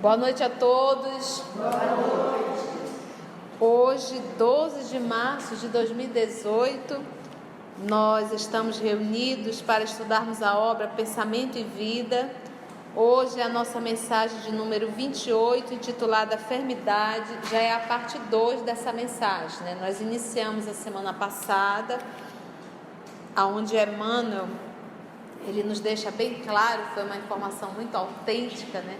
Boa noite a todos. Boa noite. Hoje, 12 de março de 2018, nós estamos reunidos para estudarmos a obra Pensamento e Vida. Hoje é a nossa mensagem de número 28, intitulada Fermidade, já é a parte 2 dessa mensagem, né? Nós iniciamos a semana passada, onde Emmanuel, ele nos deixa bem claro, foi uma informação muito autêntica, né?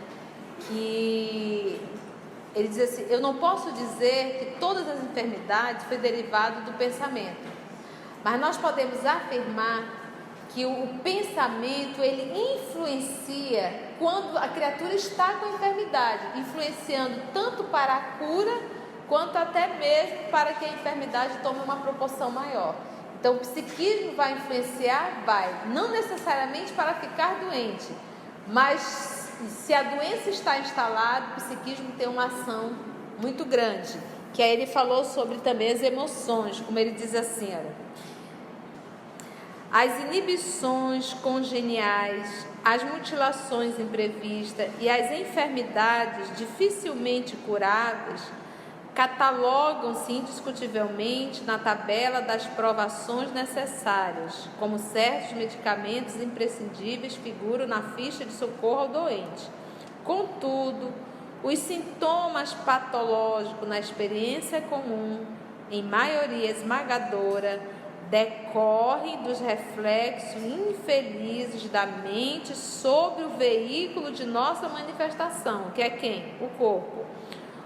Que ele diz assim: eu não posso dizer que todas as enfermidades foi derivado do pensamento, mas nós podemos afirmar que o pensamento, ele influencia quando a criatura está com a enfermidade, influenciando tanto para a cura, quanto até mesmo para que a enfermidade tome uma proporção maior. Então o psiquismo vai influenciar? Vai, não necessariamente para ficar doente, mas se a doença está instalada, o psiquismo tem uma ação muito grande, que aí ele falou sobre também as emoções, como ele diz assim, olha: as inibições congeniais, as mutilações imprevistas e as enfermidades dificilmente curáveis catalogam-se indiscutivelmente na tabela das provações necessárias, como certos medicamentos imprescindíveis figuram na ficha de socorro ao doente. Contudo, os sintomas patológicos na experiência comum, em maioria esmagadora, decorrem dos reflexos infelizes da mente sobre o veículo de nossa manifestação, que é quem? O corpo,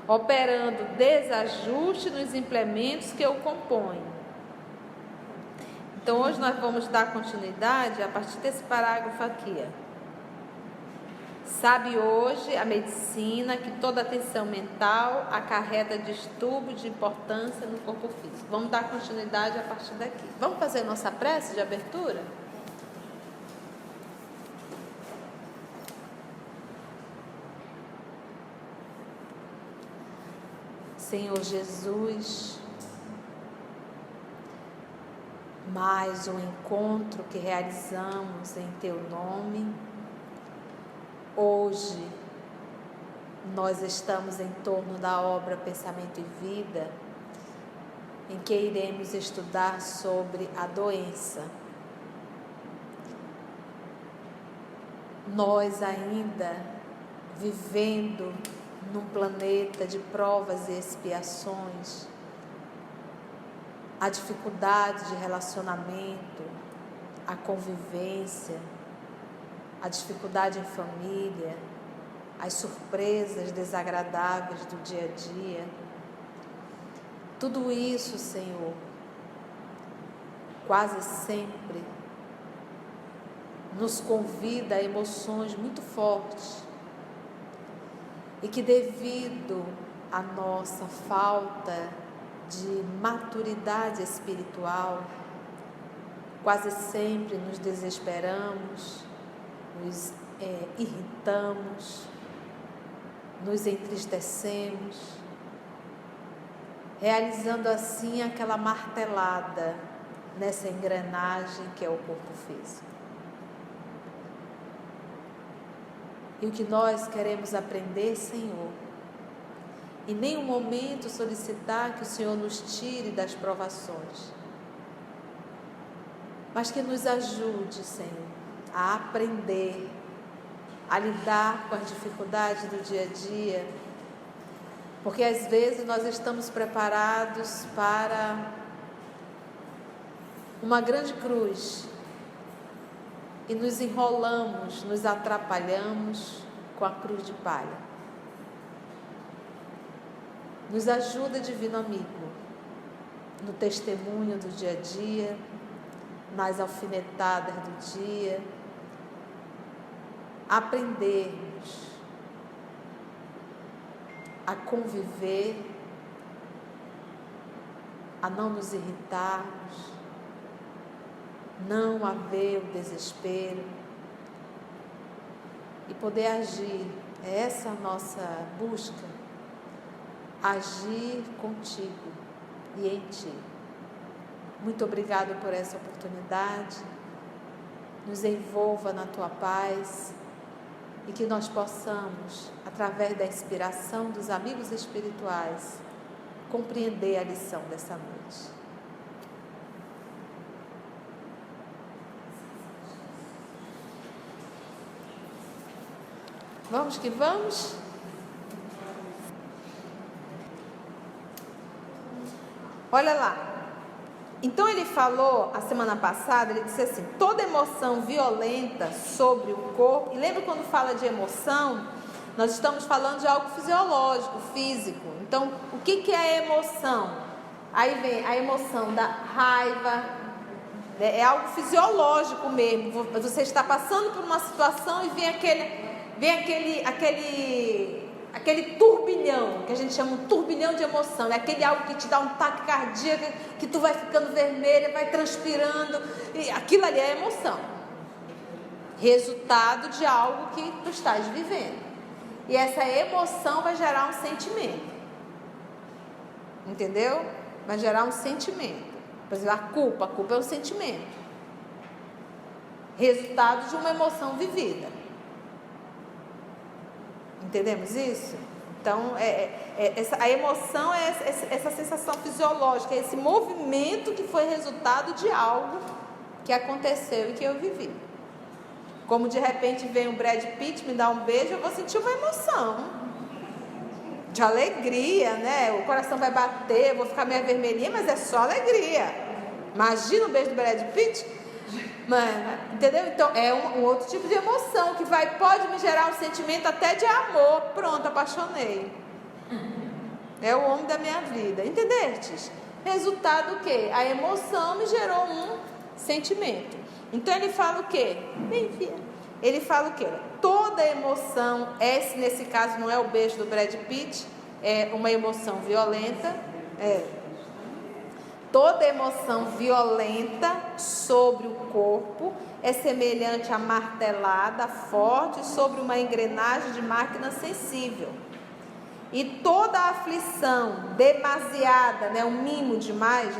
operando desajuste nos implementos que o compõem. Então hoje nós vamos dar continuidade a partir desse parágrafo aqui. Sabe hoje a medicina que toda atenção mental acarreta distúrbio de importância no corpo físico. Vamos dar continuidade a partir daqui. Vamos fazer nossa prece de abertura? Senhor Jesus, mais um encontro que realizamos em Teu nome. Hoje nós estamos em torno da obra Pensamento e Vida, em que iremos estudar sobre a doença. Nós ainda vivendo num planeta de provas e expiações, a dificuldade de relacionamento, a convivência, a dificuldade em família, as surpresas desagradáveis do dia a dia, tudo isso, Senhor, quase sempre nos convida a emoções muito fortes, e que devido à nossa falta de maturidade espiritual, quase sempre nos desesperamos, nos irritamos, nos entristecemos, realizando assim aquela martelada nessa engrenagem que é o corpo físico. E o que nós queremos aprender, Senhor, em nenhum momento solicitar que o Senhor nos tire das provações, mas que nos ajude, Senhor, a aprender, a lidar com as dificuldades do dia a dia, porque às vezes nós estamos preparados para uma grande cruz, e nos enrolamos, nos atrapalhamos com a cruz de palha. Nos ajuda, Divino Amigo, no testemunho do dia a dia, nas alfinetadas do dia, aprendermos a conviver, a não nos irritarmos, não haver o desespero e poder agir. É essa a nossa busca, agir contigo e em ti. Muito obrigado por essa oportunidade. Nos envolva na tua paz, e que nós possamos, através da inspiração dos amigos espirituais, compreender a lição dessa noite. Vamos que vamos? Olha lá. Então ele falou, a semana passada, ele disse assim, toda emoção violenta sobre o corpo, e lembra quando fala de emoção, nós estamos falando de algo fisiológico, físico. Então, o que é a emoção? Aí vem a emoção da raiva, é algo fisiológico mesmo. Você está passando por uma situação e vem aquele turbilhão, que a gente chama um turbilhão de emoção, é aquele algo que te dá um ataque cardíaco, que tu vai ficando vermelha, vai transpirando, e aquilo ali é emoção, resultado de algo que tu estás vivendo, e essa emoção vai gerar um sentimento, entendeu? Vai gerar um sentimento. Por exemplo, a culpa é um sentimento, resultado de uma emoção vivida. Entendemos isso? Então, a emoção é essa sensação fisiológica, é esse movimento que foi resultado de algo que aconteceu e que eu vivi. Como de repente vem o Brad Pitt me dar um beijo, eu vou sentir uma emoção de alegria, né? O coração vai bater, eu vou ficar meio vermelhinha, mas é só alegria. Imagina o beijo do Brad Pitt. Entendeu? Então é um outro tipo de emoção que pode me gerar um sentimento até de amor. Pronto, apaixonei. É o homem da minha vida. Entendestes? Resultado o quê? A emoção me gerou um sentimento. Então ele fala o quê? Bem, filha. Ele fala o quê? Toda emoção, nesse caso não é o beijo do Brad Pitt, é uma emoção violenta. Toda emoção violenta sobre o corpo é semelhante a martelada forte sobre uma engrenagem de máquina sensível. E toda aflição demasiada, um mimo demais,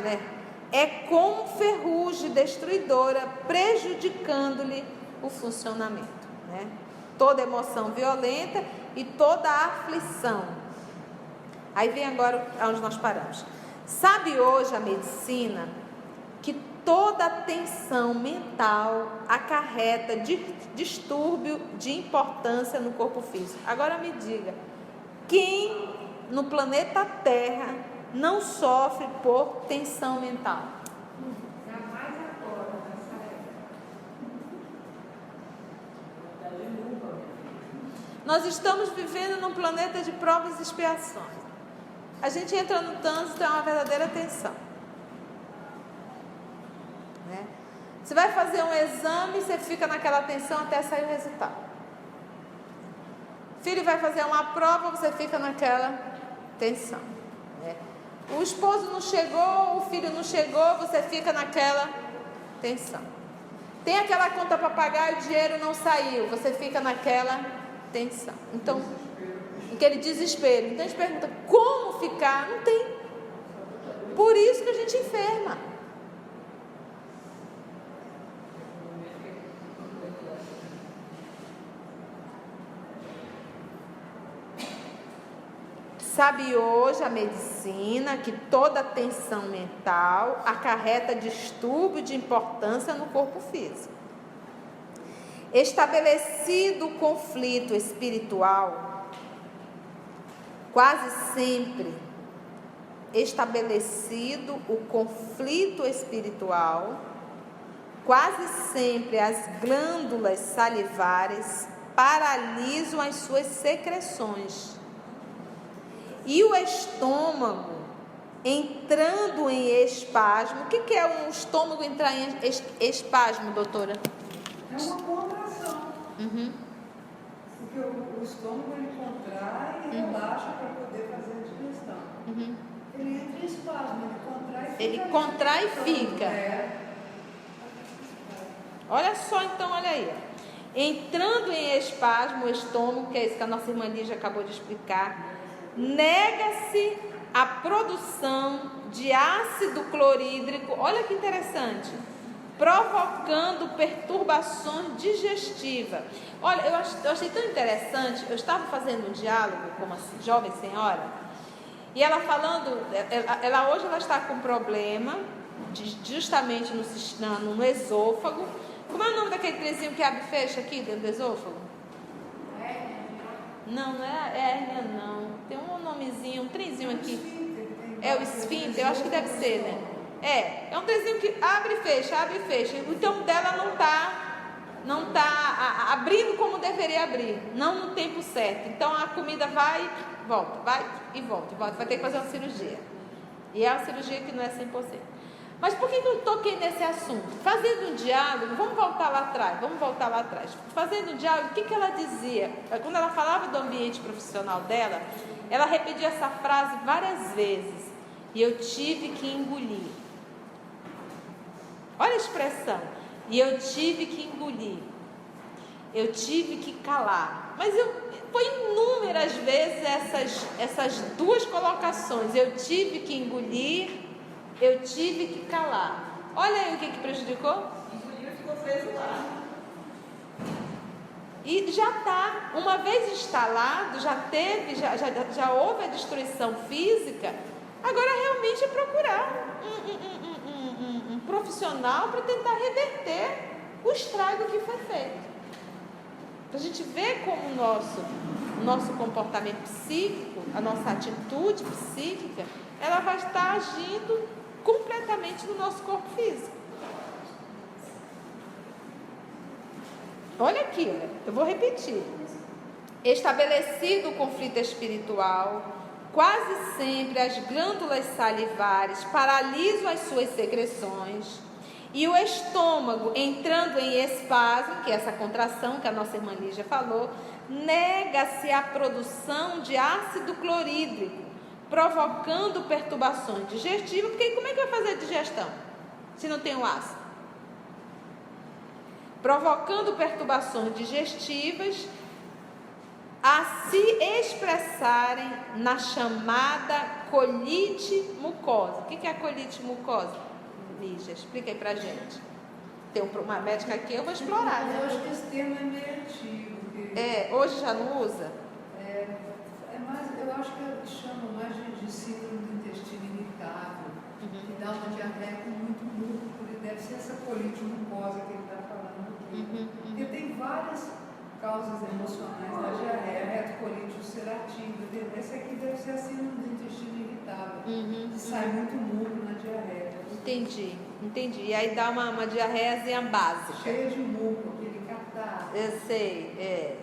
é como ferrugem destruidora, prejudicando-lhe o funcionamento. Toda emoção violenta e toda aflição. Aí vem agora onde nós paramos. Sabe hoje a medicina que toda tensão mental acarreta distúrbio de importância no corpo físico. Agora me diga, quem no planeta Terra não sofre por tensão mental? Jamais agora, nessa época. Nós estamos vivendo num planeta de provas e expiações. A gente entra no trânsito, é uma verdadeira tensão. Você vai fazer um exame, você fica naquela tensão até sair o resultado. O filho vai fazer uma prova, você fica naquela tensão. O esposo não chegou, o filho não chegou, você fica naquela tensão. Tem aquela conta para pagar e o dinheiro não saiu, você fica naquela tensão. Então, aquele desespero. Então a gente pergunta, como ficar? Não tem. Por isso que a gente enferma. Sabe hoje a medicina que toda tensão mental acarreta distúrbio de importância no corpo físico. Estabelecido o conflito espiritual, quase sempre estabelecido o conflito espiritual, quase sempre as glândulas salivares paralisam as suas secreções. E o estômago entrando em espasmo. O que é um estômago entrar em espasmo, doutora? É uma contração. Porque o estômago ele contrai e relaxa para poder fazer a digestão. Ele entra em espasmo, ele contrai e fica. Olha só, então, olha aí. Entrando em espasmo, o estômago, que é isso que a nossa irmã Lígia acabou de explicar, nega-se a produção de ácido clorídrico. Olha que interessante. provocando perturbações digestivas. Olha, eu achei tão interessante. Eu estava fazendo um diálogo com uma jovem senhora, e ela falando, hoje ela está com problema justamente no esôfago. Como é o nome daquele trezinho que abre e fecha aqui dentro do esôfago? Não é hérnia, não. Tem um nomezinho, um trezinho aqui. É o esfíncter, eu acho que deve ser, né? É um trezinho que abre e fecha, abre e fecha. Então dela não tá abrindo como deveria abrir, não no tempo certo. Então a comida vai e volta. Vai ter que fazer uma cirurgia. E é uma cirurgia que não é 100%. Mas por que eu toquei nesse assunto? Fazendo um diálogo, vamos voltar lá atrás. Fazendo um diálogo, o que ela dizia? Quando ela falava do ambiente profissional dela, ela repetia essa frase várias vezes. E eu tive que engolir. Olha a expressão. E eu tive que engolir. Eu tive que calar. Mas foi inúmeras vezes essas duas colocações. Eu tive que engolir. Eu tive que calar. Olha aí o que prejudicou. Engoliu e ficou preso lá. E já está, uma vez instalado, já houve a destruição física. Agora realmente é procurar um profissional para tentar reverter o estrago que foi feito. Para a gente ver como o nosso comportamento psíquico, a nossa atitude psíquica, ela vai estar agindo completamente no nosso corpo físico. Olha aqui, eu vou repetir. Estabelecido o conflito espiritual, quase sempre as glândulas salivares paralisam as suas secreções e o estômago, entrando em espasmo, que é essa contração que a nossa irmã Lígia falou, nega-se a produção de ácido clorídrico, provocando perturbações digestivas. Porque como é que vai fazer a digestão se não tem o ácido? Provocando perturbações digestivas a se expressarem na chamada colite mucosa. O que é a colite mucosa? Lígia, explica aí pra gente. Tem uma médica aqui, eu vou explorar, né? Eu acho que esse termo é meio antigo. Hoje já não usa? Eu acho que chamam mais de síndrome do intestino irritável, que dá uma diarreia com muito músculo, e deve ser essa colite mucosa que ele está falando aqui. Porque tem várias causas emocionais da diarreia, retocolite ulcerativa. Esse aqui deve ser a síndrome do intestino irritável, que sai muito muco na diarreia. Entendi. E aí dá uma diarreazinha básica. Cheia de muco, aquele catarro. Eu sei,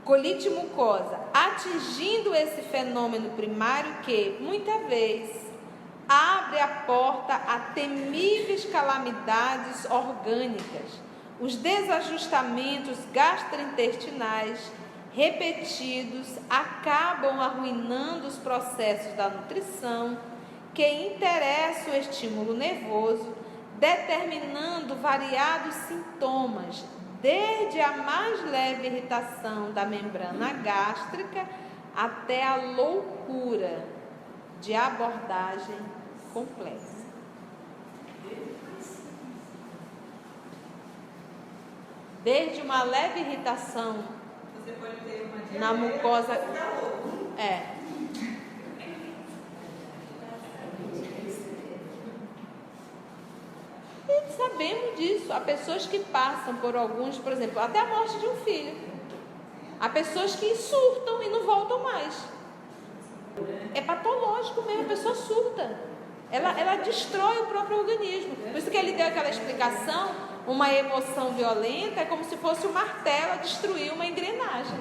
Colite mucosa, atingindo esse fenômeno primário que, muitas vezes, abre a porta a temíveis calamidades orgânicas. Os desajustamentos gastrointestinais repetidos acabam arruinando os processos da nutrição, que interessam o estímulo nervoso, determinando variados sintomas, desde a mais leve irritação da membrana gástrica até a loucura de abordagem complexa. Desde uma leve irritação Você pode ter uma diarreia, na mucosa. E sabemos disso. Há pessoas que passam por alguns, por exemplo, até a morte de um filho. Há pessoas que surtam e não voltam mais. É patológico mesmo, a pessoa surta. Ela destrói o próprio organismo. Por isso que ele deu aquela explicação, uma emoção violenta é como se fosse um martelo a destruir uma engrenagem.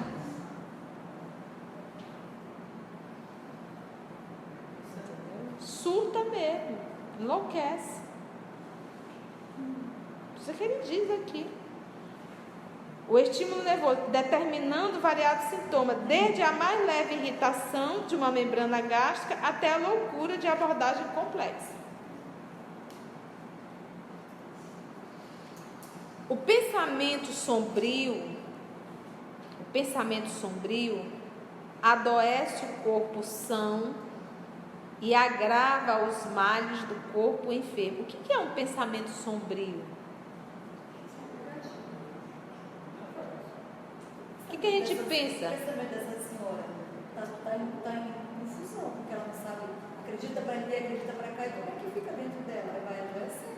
Surta mesmo, enlouquece. Isso é o que ele diz aqui. O estímulo nervoso, determinando variados sintomas, desde a mais leve irritação de uma membrana gástrica até a loucura de abordagem complexa. O pensamento sombrio adoece o corpo são e agrava os males do corpo enfermo. O que é um pensamento sombrio? O que a gente pensa? O pensamento dessa senhora está em confusão, porque ela não sabe, acredita para ali, acredita para cá, e como é que fica dentro dela? Ela vai adoecer.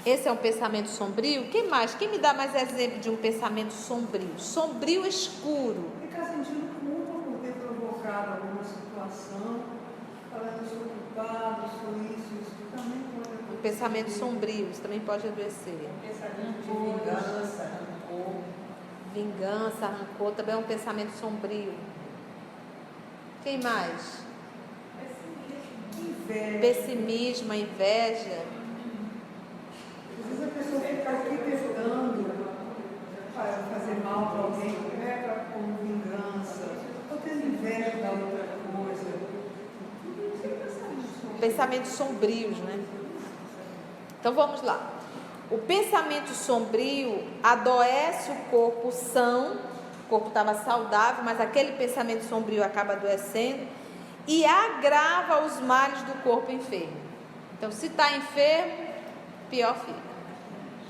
Esse é um pensamento sombrio? Quem mais? Quem me dá mais exemplo de um pensamento sombrio? Sombrio escuro. Ficar sentindo culpa por ter provocado alguma situação, falando, eu sou culpado, sou isso também pode acontecer. Um pensamento sombrio, isso também pode adoecer. Pensamento de vingança, rancor. Vingança, rancor, também é um pensamento sombrio. Quem mais? Pessimismo, inveja. Às vezes a pessoa fica arquitetando para fazer mal para alguém, como vingança, ou tendo inveja da outra coisa. Pensamentos sombrios, né? Então vamos lá. O pensamento sombrio adoece o corpo são, o corpo estava saudável, mas aquele pensamento sombrio acaba adoecendo e agrava os males do corpo enfermo. Então, se está enfermo, pior fica.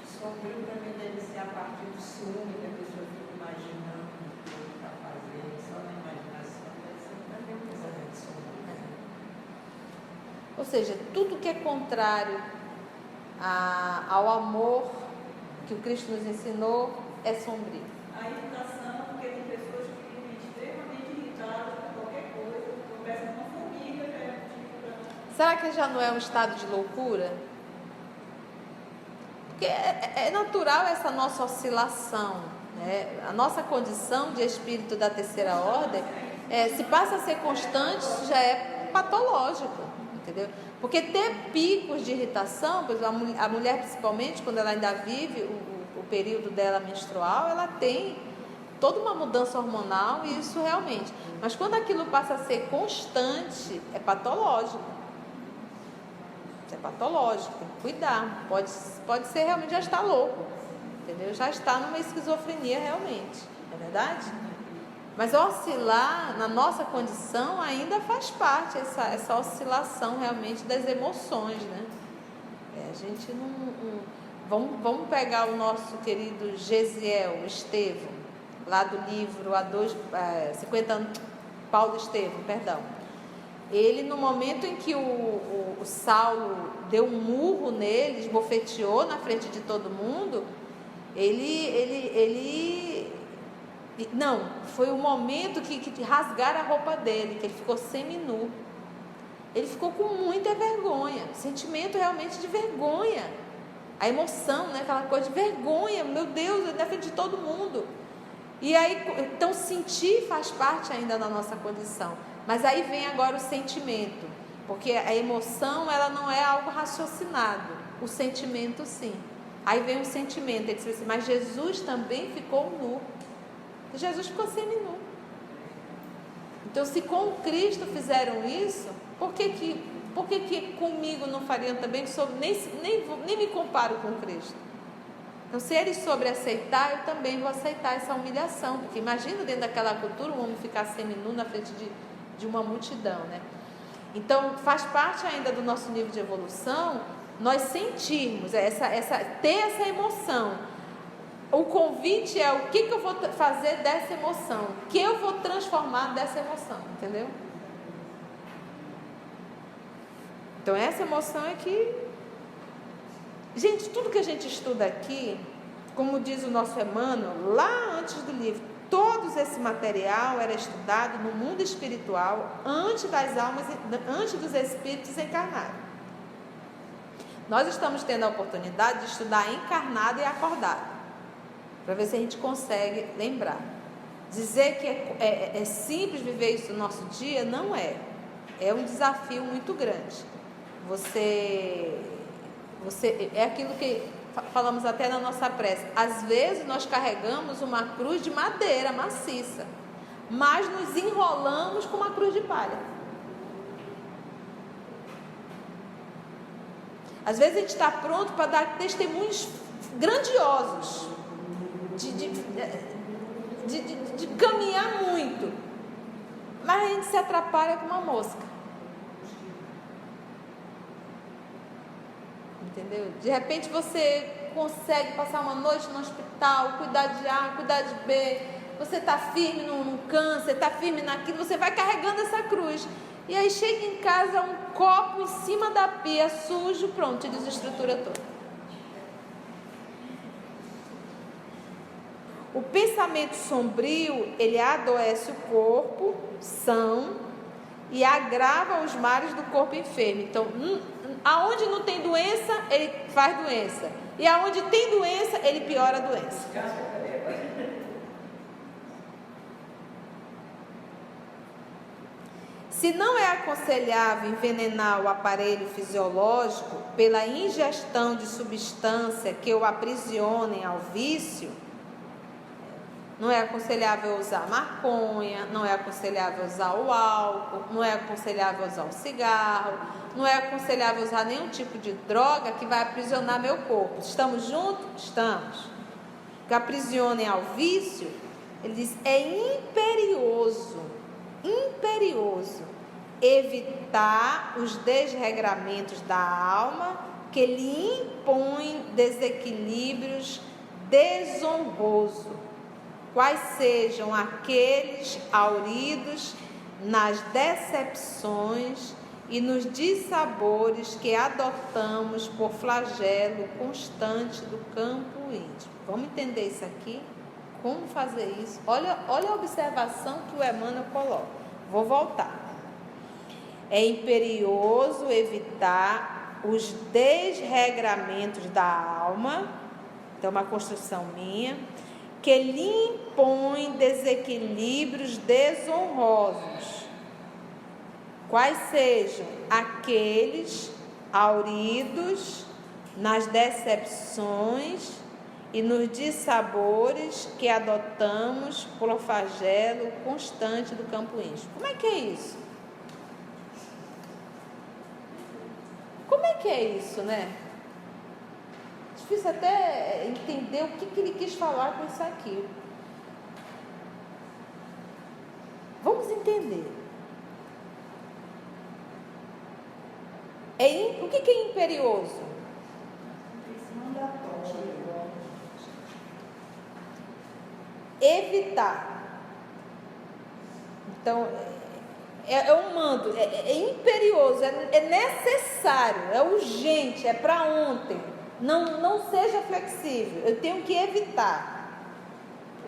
Sombrio também deve ser a partir do ciúme, que a pessoa fica imaginando o que ele está fazendo, só na imaginação, deve ser também um pensamento sombrio. Ou seja, tudo que é contrário ao amor que o Cristo nos ensinou é sombrio. A irritação, porque tem pessoas que ficam extremamente irritadas com qualquer coisa, tropeçam com formiga, Será que já não é um estado de loucura? Porque é natural essa nossa oscilação, né? A nossa condição de espírito da terceira ordem, se passa a ser constante, isso já é patológico, entendeu? Porque ter picos de irritação, por exemplo, a mulher principalmente, quando ela ainda vive o período dela menstrual, ela tem toda uma mudança hormonal e isso realmente. Mas quando aquilo passa a ser constante, é patológico. Isso é patológico, tem que cuidar. Pode ser realmente, já está louco, entendeu? Já está numa esquizofrenia realmente, não é verdade? Mas oscilar na nossa condição ainda faz parte, essa oscilação realmente das emoções, né? A gente não... Vamos pegar o nosso querido Gesiel Estevão, lá do livro 50 anos, Paulo Estevão, perdão. Ele, no momento em que o Saulo deu um murro nele, esbofeteou na frente de todo mundo, não, foi o momento que rasgaram a roupa dele, que ele ficou seminu. Ele ficou com muita vergonha, sentimento realmente de vergonha. A emoção, né, aquela coisa de vergonha, meu Deus, na frente de todo mundo. E aí, então sentir faz parte ainda da nossa condição. Mas aí vem agora o sentimento, porque a emoção ela não é algo raciocinado, o sentimento sim. Aí vem o sentimento, ele diz assim, mas Jesus também ficou nu. Jesus ficou seminu. Então, se com Cristo fizeram isso, por que comigo não fariam também? Nem me comparo com Cristo. Então, se eles sobre aceitar, eu também vou aceitar essa humilhação. Porque imagina dentro daquela cultura um homem ficar seminu na frente de uma multidão, né? Então, faz parte ainda do nosso nível de evolução nós sentirmos, ter essa emoção. O convite é o que eu vou fazer dessa emoção, o que eu vou transformar dessa emoção, entendeu? Então essa emoção é que, gente, tudo que a gente estuda aqui, como diz o nosso Emmanuel, lá antes do livro, todo esse material era estudado no mundo espiritual antes das almas, antes dos espíritos encarnarem. Nós estamos tendo a oportunidade de estudar encarnado e acordado, para ver se a gente consegue lembrar. Dizer que é simples viver isso no nosso dia, não é. É um desafio muito grande. Você é aquilo que falamos até na nossa prece. Às vezes nós carregamos uma cruz de madeira maciça, mas nos enrolamos com uma cruz de palha. Às vezes a gente está pronto para dar testemunhos grandiosos, de caminhar muito, mas a gente se atrapalha com uma mosca. Entendeu? De repente você consegue passar uma noite no hospital, cuidar de A, cuidar de B, você está firme no câncer, está firme naquilo, você vai carregando essa cruz. E aí chega em casa um copo em cima da pia sujo, pronto, te desestrutura toda. O pensamento sombrio, ele adoece o corpo são e agrava os males do corpo enfermo. Então, aonde não tem doença, ele faz doença. E aonde tem doença, ele piora a doença. Se não é aconselhável envenenar o aparelho fisiológico pela ingestão de substância que o aprisionem ao vício, não é aconselhável usar maconha, não é aconselhável usar o álcool, não é aconselhável usar o cigarro, não é aconselhável usar nenhum tipo de droga que vai aprisionar meu corpo. Estamos juntos? Estamos. Que aprisionem ao vício, ele diz, é imperioso evitar os desregramentos da alma que lhe impõem desequilíbrios desonrosos, quais sejam aqueles hauridos nas decepções e nos dissabores que adotamos por flagelo constante do campo íntimo. Vamos entender isso aqui? Como fazer isso? Olha a observação que o Emmanuel coloca. Vou voltar. É imperioso evitar os desregramentos da alma, então uma construção minha, que lhe impõe desequilíbrios desonrosos, quais sejam aqueles hauridos nas decepções e nos dissabores que adotamos por flagelo constante do campo íntimo. Como é que é isso? Como é que é isso, né? Difícil até entender o que ele quis falar com isso aqui. Vamos entender. O que é imperioso? Evitar. Então, é um mando, é imperioso, é necessário, é urgente, é para ontem. Não seja flexível, eu tenho que evitar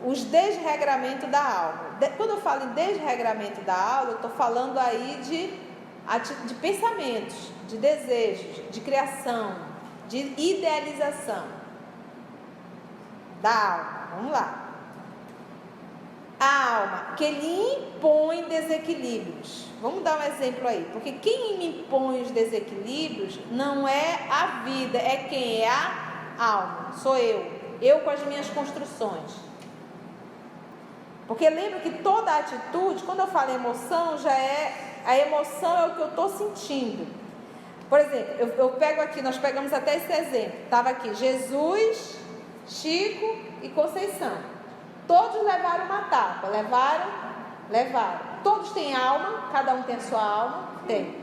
os desregramentos da alma. Quando eu falo em desregramento da alma, eu estou falando aí de pensamentos, de desejos, de criação, de idealização da alma. Vamos lá. A alma que lhe impõe desequilíbrios. Vamos dar um exemplo aí, porque quem me impõe os desequilíbrios não é a vida, é quem? É a alma, sou eu com as minhas construções. Porque lembra que toda atitude, quando eu falo emoção, a emoção é o que eu estou sentindo. Por exemplo, eu pego aqui, nós pegamos até esse exemplo, estava aqui Jesus, Chico e Conceição. Todos levaram uma tapa, levaram. Todos têm alma, cada um tem a sua alma, tem.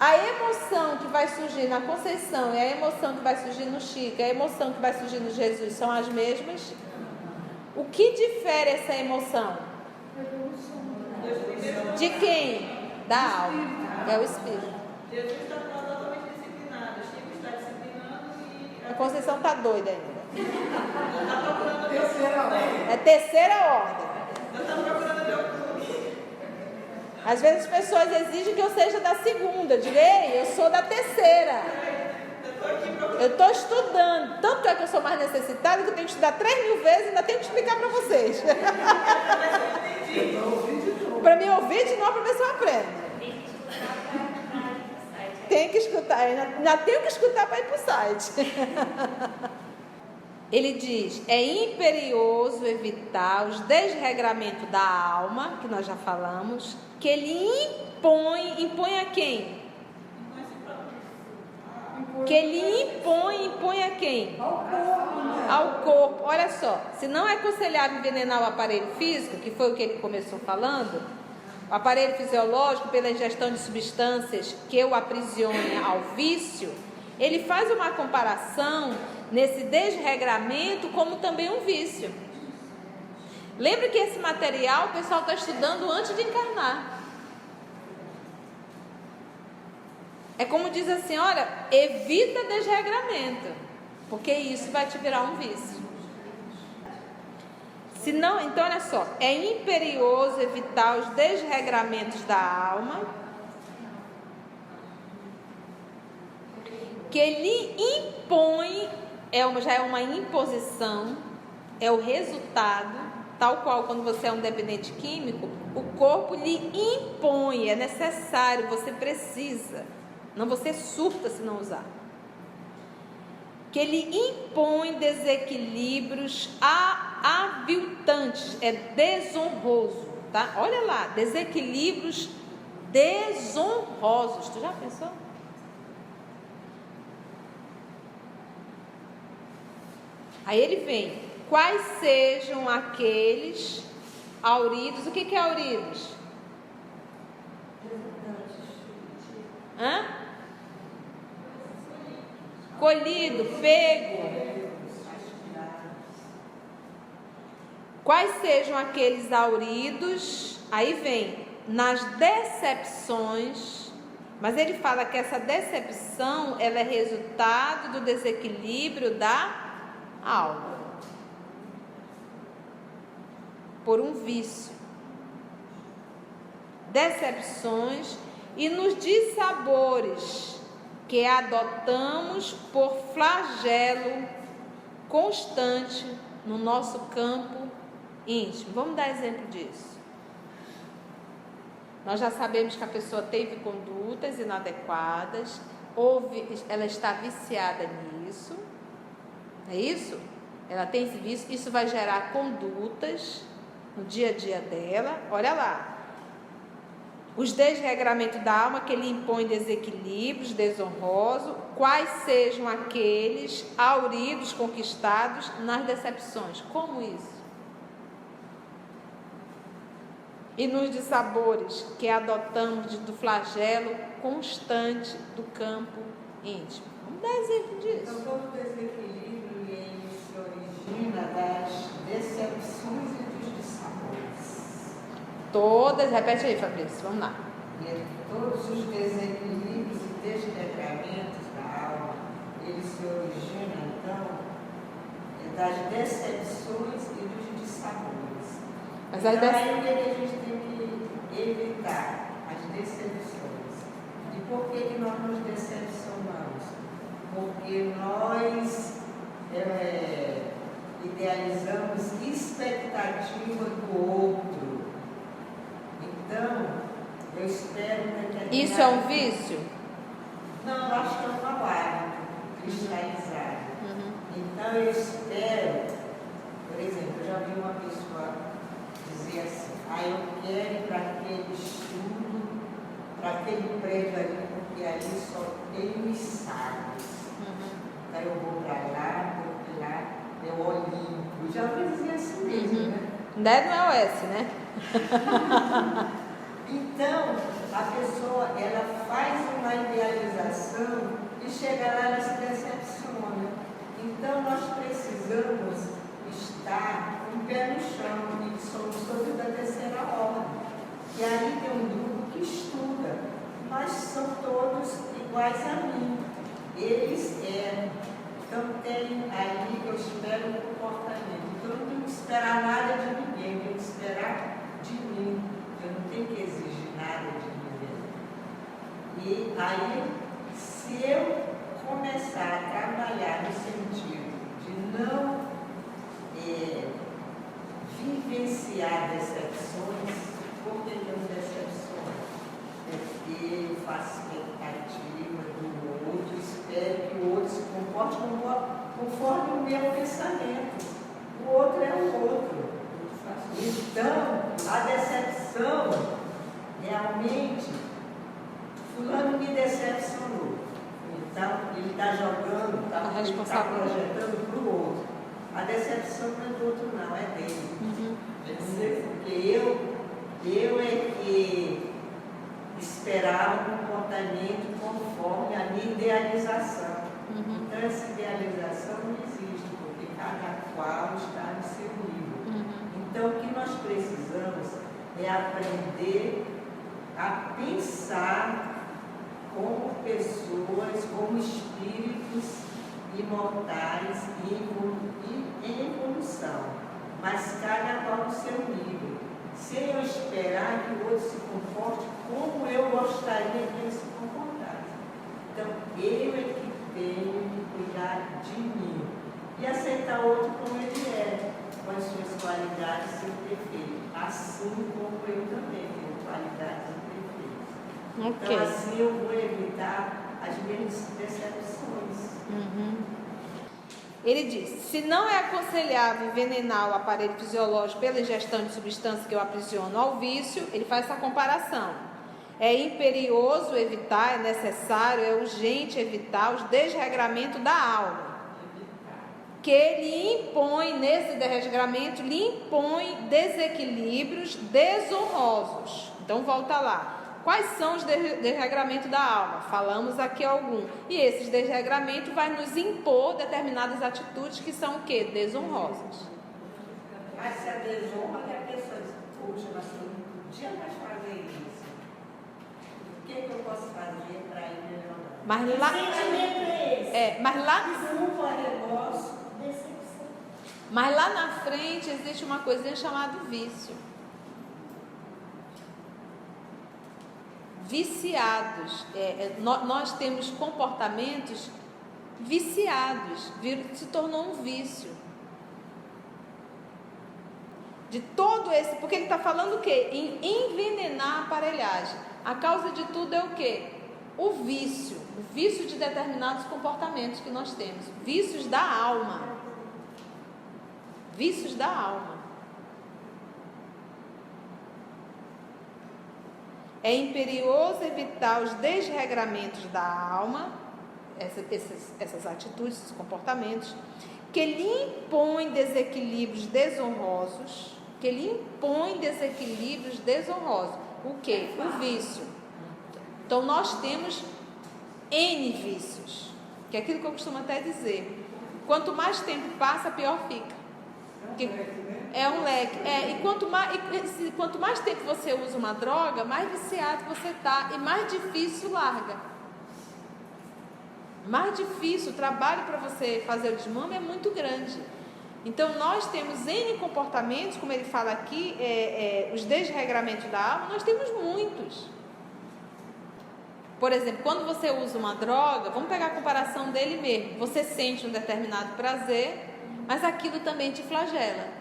A emoção que vai surgir na Conceição e a emoção que vai surgir no Chico, a emoção que vai surgir no Jesus são as mesmas. O que difere essa emoção? De quem? Da alma. É o Espírito. Jesus está totalmente disciplinado, Chico está disciplinando e... A Conceição está doida ainda. Está procurando Terceira ordem. É terceira ordem. Está procurando meu clube. Às vezes as pessoas exigem que eu seja da segunda. Eu digo, ei, eu sou da terceira. Eu estou estudando. Tanto é que eu sou mais necessitada que eu tenho que estudar 3.000 vezes e ainda tenho que explicar para vocês. Para me ouvir de novo, para ver se eu aprendo. Tem que escutar. Ainda tenho que escutar para ir para o site. Ele diz, é imperioso evitar os desregramentos da alma, que nós já falamos, que ele impõe a quem? Que ele impõe a quem? Ao corpo. Olha só, se não é aconselhável envenenar o aparelho físico, que foi o que ele começou falando, o aparelho fisiológico pela ingestão de substâncias que o aprisione ao vício, ele faz uma comparação nesse desregramento como também um vício. Lembra que esse material o pessoal está estudando antes de encarnar. É como diz assim, olha, evita desregramento, porque isso vai te virar um vício. Se não, então olha só, é imperioso evitar os desregramentos da alma, que lhe impõe, já é uma imposição, é o resultado, tal qual quando você é um dependente químico, o corpo lhe impõe, é necessário, você precisa, não você surta se não usar. Que ele impõe desequilíbrios aviltantes, é desonroso, tá? Olha lá, desequilíbrios desonrosos. Tu já pensou? Aí ele vem, quais sejam aqueles auridos, o que é auridos? Hã? Colhido, pego. Quais sejam aqueles auridos? Aí vem, nas decepções, mas ele fala que essa decepção, ela é resultado do desequilíbrio da alma, por um vício. Decepções e nos dissabores que adotamos por flagelo constante no nosso campo íntimo. Vamos dar exemplo disso. Nós já sabemos que a pessoa teve condutas inadequadas, ela está viciada nisso, é isso? Ela tem esse vício, isso vai gerar condutas no dia a dia dela. Olha lá. Os desregramentos da alma que ele impõe desequilíbrios, desonrosos, quais sejam aqueles auridos conquistados nas decepções. Como isso? E nos dissabores que adotamos do flagelo constante do campo íntimo. Vamos dar exemplo disso. Então, todo desequilíbrio ele se origina das decepções e dos dissabores. Todas, repete aí, Fabrício, vamos lá. Todos os desequilíbrios e desregramentos da alma, eles se originam, então, das decepções e dos dissabores. Mas então, aí o que a gente tem que evitar? As decepções. E por que nós nos decepcionamos? Porque nós idealizamos expectativa do outro. Então, eu espero que... Isso é um vício? Não, eu acho que é um mau hábito cristalizado. Então, eu espero, por exemplo, eu já vi uma pessoa dizer assim, eu quero ir para aquele estudo, para aquele prédio ali, porque ali só tem os sábios. Então, eu vou para lá, porque lá é o Olimpo. Já ouvi dizer assim mesmo, né? Não é o S, né? Então, a pessoa, ela faz uma idealização e chega lá, ela se decepciona. Então, nós precisamos estar com o pé no chão, e somos todos da terceira ordem. E ali tem um grupo que estuda, mas são todos iguais a mim. Eles então tem ali que eu espero o comportamento. Então, eu não tenho que esperar nada de ninguém, eu tenho que esperar de mim. Eu não tenho que exigir nada de ninguém. E aí, se eu começar a trabalhar no sentido de não vivenciar decepções, por que eu decepções? Porque eu faço expectativa do outro, espero que o outro se comporte conforme o meu pensamento. O outro é o outro. Então, a decepção, realmente, fulano me decepcionou. Então, ele está jogando, está projetando para o outro. A decepção não é do outro, não, é dele. Porque eu é que esperava um comportamento conforme a minha idealização. é aprender a pensar como pessoas, como espíritos imortais e em evolução, mas cada qual no seu nível, sem eu esperar que o outro se comporte como eu gostaria que ele se comportasse. Então, eu é que tenho que cuidar de mim e aceitar o outro como ele é, com as suas qualidades e seus defeitos, assim como eu também tenho qualidades e defeitos. Ok. Então, assim eu vou evitar as minhas decepções. Ele diz: se não é aconselhável envenenar o aparelho fisiológico pela ingestão de substância que o aprisiona ao vício, ele faz essa comparação. É imperioso evitar, é necessário, é urgente evitar os desregramentos da alma. Que ele impõe, nesse desregramento, lhe impõe desequilíbrios desonrosos. Então, volta lá. Quais são os desregramentos da alma? Falamos aqui algum. E esses desregramentos vai nos impor determinadas atitudes que são o quê? Desonrosas. Mas se a desonra que a pessoa diz, puxa, mas eu não podia mais fazer isso. O que eu posso fazer para ir melhorando? Mas lá, Que sentimento é esse? Desculpa, remorso, decepção. mas lá na frente existe uma coisinha chamada vício. Viciados. Nós temos comportamentos viciados. Se tornou um vício. De todo esse... Porque ele está falando o quê? Em envenenar a aparelhagem. A causa de tudo é o quê? O vício. O vício de determinados comportamentos que nós temos. Vícios da alma. Vícios da alma. É imperioso evitar os desregramentos da alma, essas atitudes, esses comportamentos, que lhe impõem desequilíbrios desonrosos, O quê? O vício. Então, nós temos N vícios, que é aquilo que eu costumo até dizer. Quanto mais tempo passa, pior fica. É um leque. E quanto mais tempo você usa uma droga, mais viciado você está e mais difícil larga. Mais difícil, o trabalho para você fazer o desmame é muito grande. Então nós temos N comportamentos, como ele fala aqui, os desregramentos da alma, nós temos muitos. Por exemplo, quando você usa uma droga, vamos pegar a comparação dele mesmo. Você sente um determinado prazer, mas aquilo também te flagela.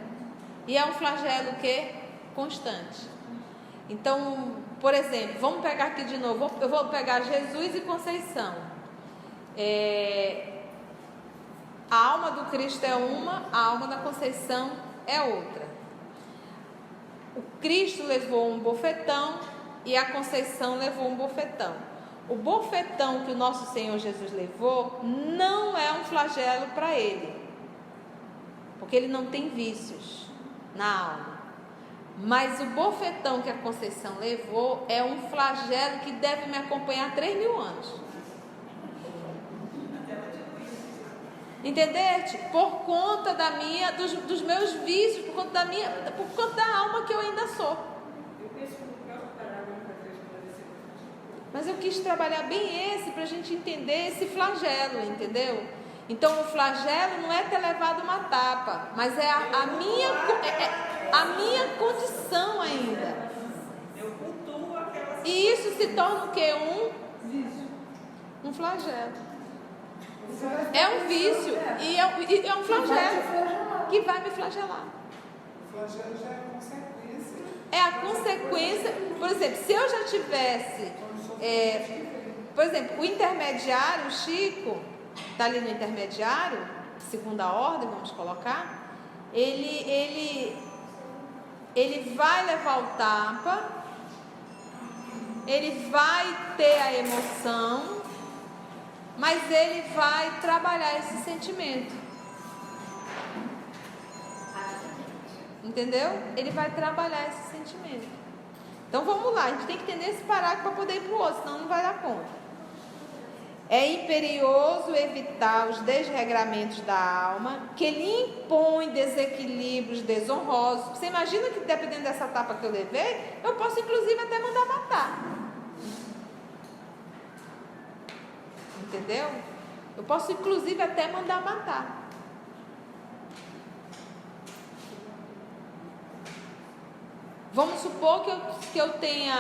E é um flagelo que constante. Então, por exemplo, vamos pegar aqui de novo. Eu vou pegar Jesus e Conceição. A alma do Cristo é uma, a alma da Conceição é outra. O Cristo levou um bofetão e a Conceição levou um bofetão. O bofetão que o nosso Senhor Jesus levou não é um flagelo para ele, porque ele não tem vícios na alma. Mas o bofetão que a Conceição levou é um flagelo que deve me acompanhar 3.000 anos. Entendeste? Por conta dos meus vícios, por conta da alma que eu ainda sou. Mas eu quis trabalhar bem esse para a gente entender esse flagelo, entendeu? Então o flagelo não é ter levado uma tapa, mas é a minha condição ainda. E isso se torna o quê? Um flagelo. É um vício e é um flagelo que vai me flagelar. O flagelo já é a consequência. É a consequência. Por exemplo, se eu já tivesse, por exemplo, o intermediário, o Chico, está ali no intermediário, segunda ordem, vamos colocar, ele vai levar o tapa, ele vai ter a emoção, mas ele vai trabalhar esse sentimento. Entendeu? Ele vai trabalhar esse sentimento. Então vamos lá, a gente tem que entender esse parágrafo para poder ir para o outro, senão não vai dar conta. É imperioso evitar os desregramentos da alma, que lhe impõe desequilíbrios desonrosos. Você imagina que, dependendo dessa tapa que eu levei, eu posso inclusive até mandar matar. Entendeu? Eu posso inclusive até mandar matar. Vamos supor que eu tenha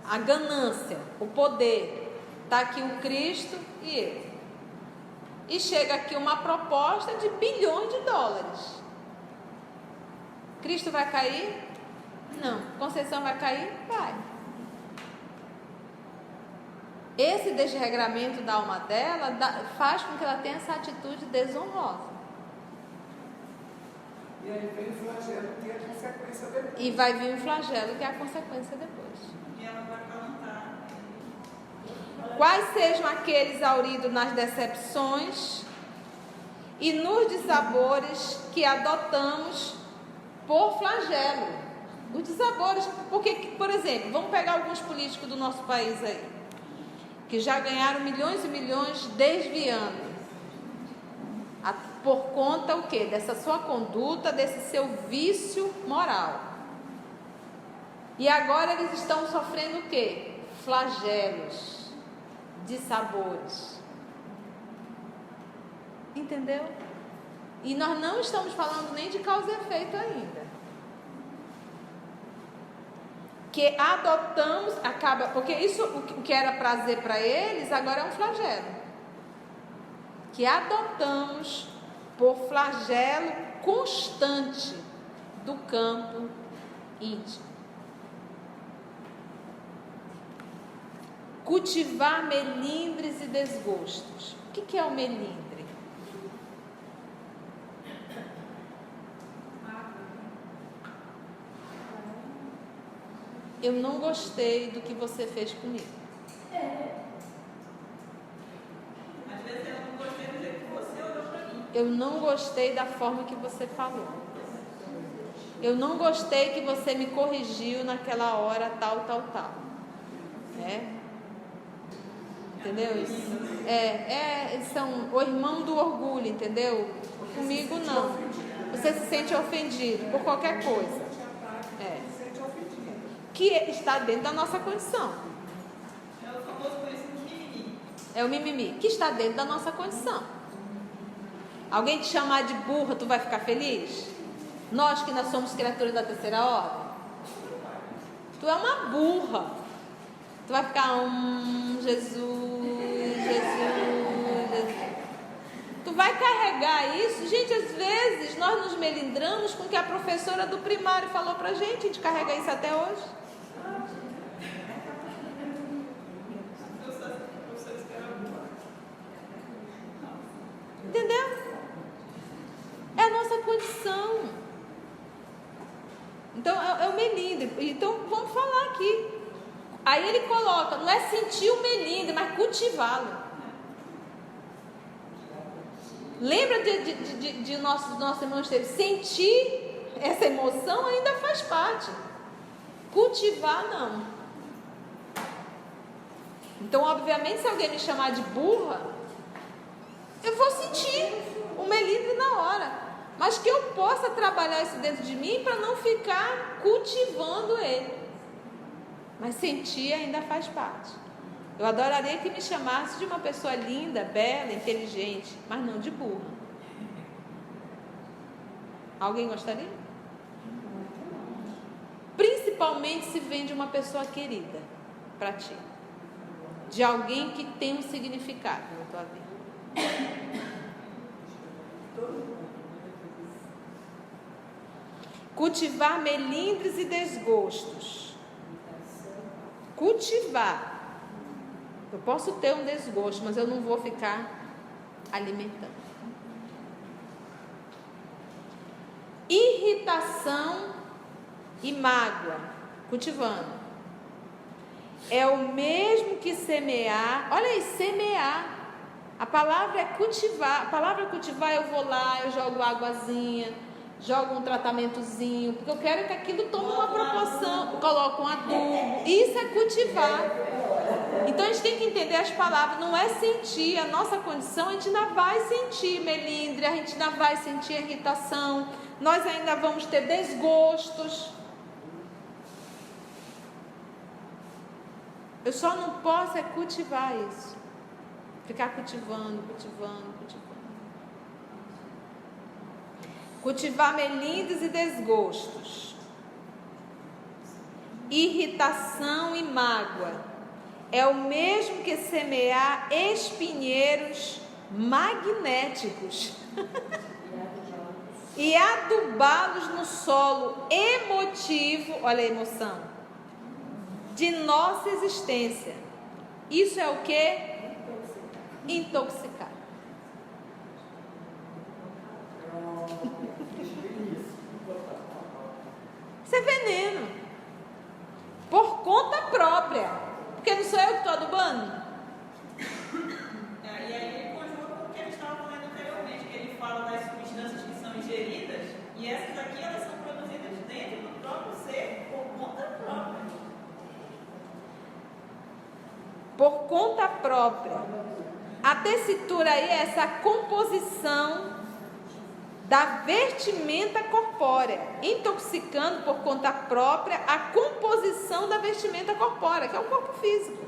a ganância, o poder. Está aqui o Cristo e eu. E chega aqui uma proposta de bilhões de dólares. Cristo vai cair? Não. Conceição vai cair? Vai. Esse desregramento da alma dela faz com que ela tenha essa atitude desonrosa. E aí vem o flagelo, que é a consequência depois. E vai vir o flagelo, que é a consequência depois. E ela vai calentar. Quais sejam aqueles auridos nas decepções e nos dissabores que adotamos por flagelo. Os dissabores, porque, por exemplo, vamos pegar alguns políticos do nosso país aí, que já ganharam milhões e milhões desviando. Por conta o quê? Dessa sua conduta, desse seu vício moral. E agora eles estão sofrendo o quê? Flagelos, dissabores. Entendeu? E nós não estamos falando nem de causa e efeito ainda. Que adotamos, acaba, porque isso, o que era prazer para eles, agora é um flagelo. Que adotamos por flagelo constante do campo íntimo. Cultivar melindres e desgostos. O que é o melindre? Eu não gostei do que você fez comigo. Às vezes eu não gostei do jeito que você olhou para mim. Eu não gostei da forma que você falou. Eu não gostei que você me corrigiu naquela hora, tal. Entendeu isso? São o irmão do orgulho, entendeu? Comigo não. Você se sente ofendido por qualquer coisa. Que está dentro da nossa condição. É o famoso conhecido mimimi. É o mimimi, que está dentro da nossa condição. Alguém te chamar de burra, tu vai ficar feliz? Nós que nós somos criaturas da terceira ordem. Tu é uma burra. Tu vai ficar Jesus. Tu vai carregar isso. Gente, às vezes nós nos melindramos com o que a professora do primário falou pra gente. A gente carrega isso até hoje. Entendeu? É a nossa condição. Então é o melindre. Então vamos falar aqui. Aí ele coloca, não é sentir o melindre, mas cultivá-lo. Lembra de nosso irmão Esteves? Sentir essa emoção ainda faz parte. Cultivar não. Então, obviamente, se alguém me chamar de burra, eu vou sentir o melindre na hora. Mas que eu possa trabalhar isso dentro de mim para não ficar cultivando ele. Mas sentir ainda faz parte. Eu adoraria que me chamasse de uma pessoa linda, bela, inteligente, mas não de burra. Alguém gostaria? Principalmente se vem de uma pessoa querida para ti. De alguém que tem um significado na tua vida. Cultivar melindres e desgostos. Cultivar. Eu posso ter um desgosto, mas eu não vou ficar alimentando. Irritação e mágoa. Cultivando. É o mesmo que semear. Olha aí, semear. A palavra é cultivar. A palavra cultivar, eu vou lá, eu jogo águazinha, jogo um tratamentozinho, porque eu quero que aquilo tome uma proporção. Coloco um adubo. Isso é cultivar. Então a gente tem que entender as palavras, não é sentir a nossa condição, a gente ainda vai sentir melindre, a gente ainda vai sentir irritação, nós ainda vamos ter desgostos. Eu só não posso cultivar isso, ficar cultivando. Cultivar melindres e desgostos, irritação e mágoa. É o mesmo que semear espinheiros magnéticos e adubá-los no solo emotivo, olha a emoção, de nossa existência. Isso é o que? Intoxicar. Isso é veneno. Por conta própria. Porque não sou eu que estou adubando? E aí ele conjuga com o que ele estava falando anteriormente, que ele fala das substâncias que são ingeridas, e essas aqui elas são produzidas dentro do próprio ser, por conta própria. Por conta própria. A tessitura aí é essa composição da vestimenta corpórea, intoxicando por conta própria a composição da vestimenta corpórea, que é o corpo físico,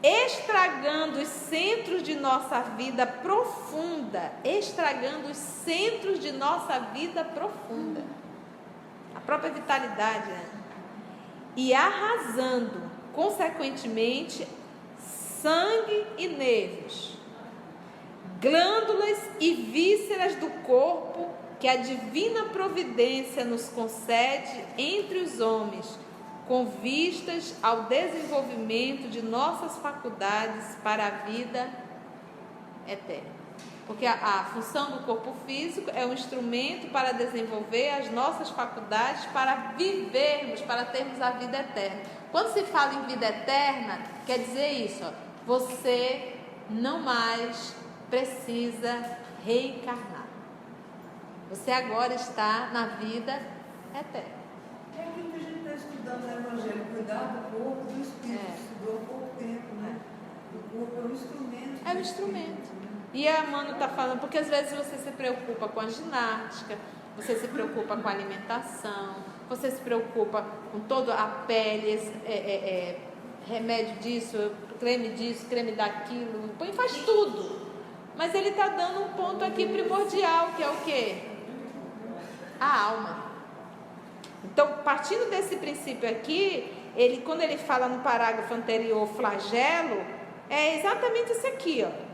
estragando os centros de nossa vida profunda, a própria vitalidade, né? E arrasando, consequentemente, sangue e nervos, glândulas e vísceras do corpo que a divina providência nos concede entre os homens, com vistas ao desenvolvimento de nossas faculdades para a vida eterna. Porque a função do corpo físico é um instrumento para desenvolver as nossas faculdades para vivermos, para termos a vida eterna. Quando se fala em vida eterna, quer dizer isso, ó, você não mais precisa reencarnar. Você agora está na vida eterna. É aquilo que a gente está estudando no Evangelho, cuidar do corpo, do espírito. Estudou há pouco tempo, né? O corpo é um instrumento. É um instrumento. E a Manu está falando, porque às vezes você se preocupa com a ginástica, você se preocupa com a alimentação, você se preocupa com toda a pele, remédio disso, creme daquilo, faz tudo. Mas ele está dando um ponto aqui primordial, que é o quê? A alma. Então, partindo desse princípio aqui, quando ele fala no parágrafo anterior, flagelo, é exatamente isso aqui, ó.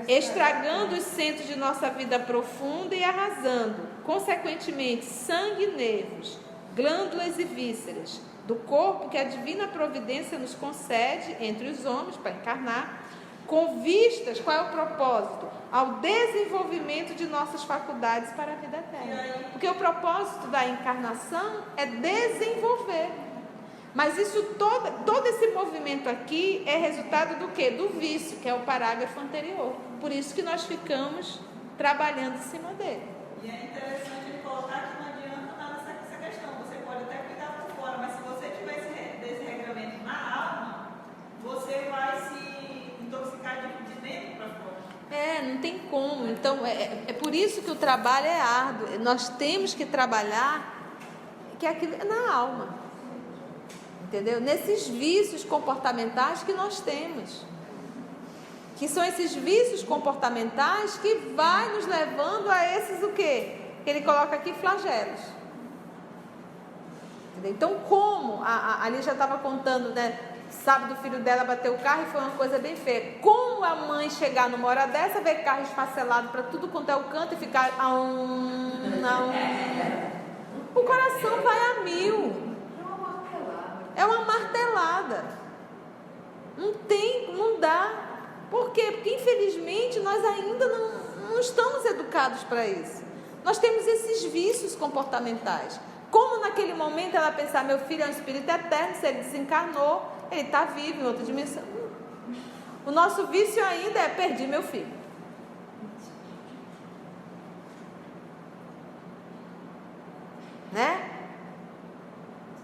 Estragando os centros de nossa vida profunda e arrasando, consequentemente, sangue e nervos, glândulas e vísceras do corpo que a divina providência nos concede entre os homens para encarnar, com vistas, qual é o propósito? Ao desenvolvimento de nossas faculdades para a vida eterna. Porque o propósito da encarnação é desenvolver. Mas isso todo esse movimento aqui é resultado do quê? Do vício, que é o parágrafo anterior. Por isso que nós ficamos trabalhando em cima dele. E é interessante ele colocar que não adianta nada essa questão. Você pode até cuidar por fora, mas se você tiver esse regramento na alma, você vai se intoxicar de dentro para fora. Não tem como. Então, é por isso que o trabalho é árduo. Nós temos que trabalhar que aquilo é na alma. Entendeu? Nesses vícios comportamentais que nós temos. Que são esses vícios comportamentais que vai nos levando a esses o quê? Que ele coloca aqui, flagelos. Entendeu? Então, como ali já estava contando, né? Sábado o filho dela bateu o carro e foi uma coisa bem feia. Como a mãe chegar numa hora dessa, ver carro esfacelado para tudo quanto é o canto e ficar o coração vai a mil. É uma martelada. Não dá. Por quê? Porque infelizmente nós ainda não estamos educados para isso. Nós temos esses vícios comportamentais. Como naquele momento ela pensar, meu filho é um espírito eterno, se ele desencarnou, ele está vivo em outra dimensão. O nosso vício ainda é perdi meu filho. Né?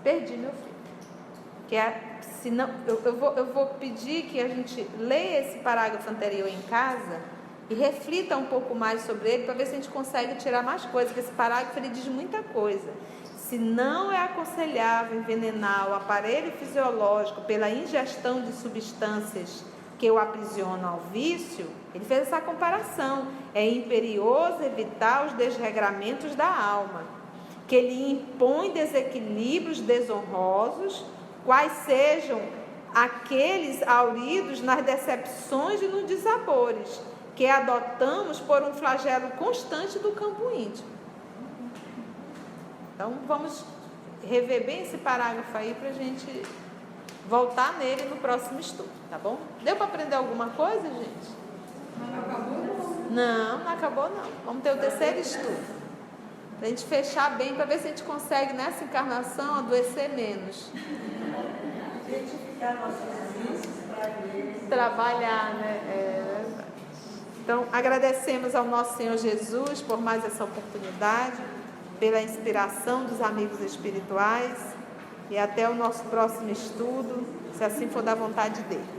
Perdi meu filho. Que é Se não, eu vou pedir que a gente leia esse parágrafo anterior em casa e reflita um pouco mais sobre ele, para ver se a gente consegue tirar mais coisas, porque esse parágrafo ele diz muita coisa. Se não é aconselhável envenenar o aparelho fisiológico pela ingestão de substâncias que o aprisionam ao vício, ele fez essa comparação. É imperioso evitar os desregramentos da alma, que ele impõe desequilíbrios desonrosos, quais sejam aqueles auridos nas decepções e nos dissabores, que adotamos por um flagelo constante do campo íntimo. Então, vamos rever bem esse parágrafo aí para a gente voltar nele no próximo estudo, tá bom? Deu para aprender alguma coisa, gente? Mas não acabou, não. Não acabou não. Vamos ter o terceiro estudo. Para a gente fechar bem, para ver se a gente consegue, nessa encarnação, adoecer menos. Identificar nossos vícios para eles. Trabalhar, né? Então, agradecemos ao nosso Senhor Jesus por mais essa oportunidade, pela inspiração dos amigos espirituais, e até o nosso próximo estudo, se assim for da vontade dele.